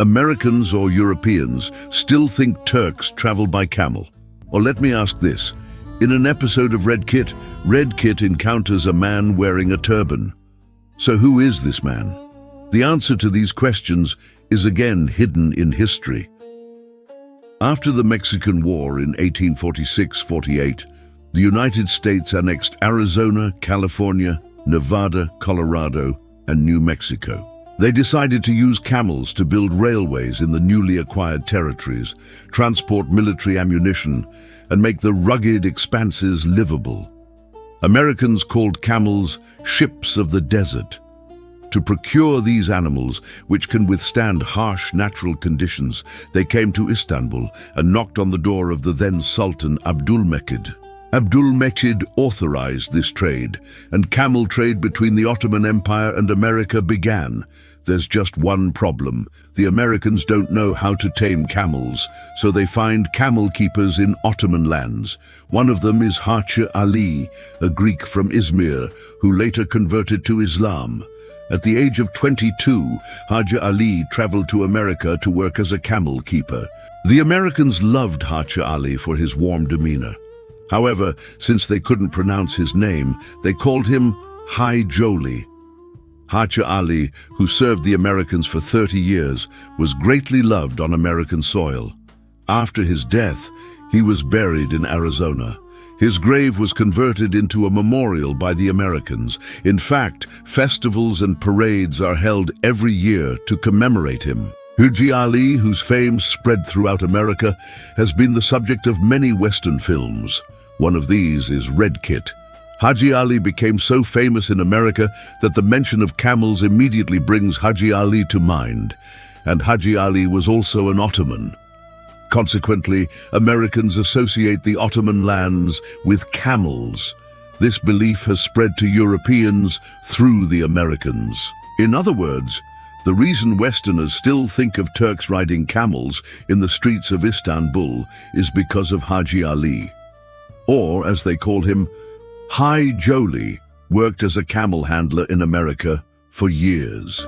Americans or Europeans still think Turks travel by camel. Or let me ask this. In an episode of Red Kit encounters a man wearing a turban. So who is this man? The answer to these questions is again hidden in history. After the Mexican War in 1846-48, the United States annexed Arizona, California, Nevada, Colorado, and New Mexico. They decided to use camels to build railways in the newly acquired territories, transport military ammunition, and make the rugged expanses livable. Americans called camels ships of the desert. To procure these animals, which can withstand harsh natural conditions, they came to Istanbul and knocked on the door of the then Sultan Abdülmecid. Abdülmecid authorized this trade, and camel trade between the Ottoman Empire and America began. There's just one problem. The Americans don't know how to tame camels, so they find camel keepers in Ottoman lands. One of them is Hacı Ali, a Greek from Izmir, who later converted to Islam. At the age of 22, Hacı Ali traveled to America to work as a camel keeper. The Americans loved Hacı Ali for his warm demeanor. However, since they couldn't pronounce his name, they called him Hacı Ali. Hacı Ali, who served the Americans for 30 years, was greatly loved on American soil. After his death, he was buried in Arizona. His grave was converted into a memorial by the Americans. In fact, festivals and parades are held every year to commemorate him. Hacı Ali, whose fame spread throughout America, has been the subject of many Western films. One of these is Red Kit. Hacı Ali became so famous in America that the mention of camels immediately brings Hacı Ali to mind. And Hacı Ali was also an Ottoman. Consequently, Americans associate the Ottoman lands with camels. This belief has spread to Europeans through the Americans. In other words, the reason Westerners still think of Turks riding camels in the streets of Istanbul is because of Hacı Ali. Or, as they call him, Hacı Ali, worked as a camel handler in America for years.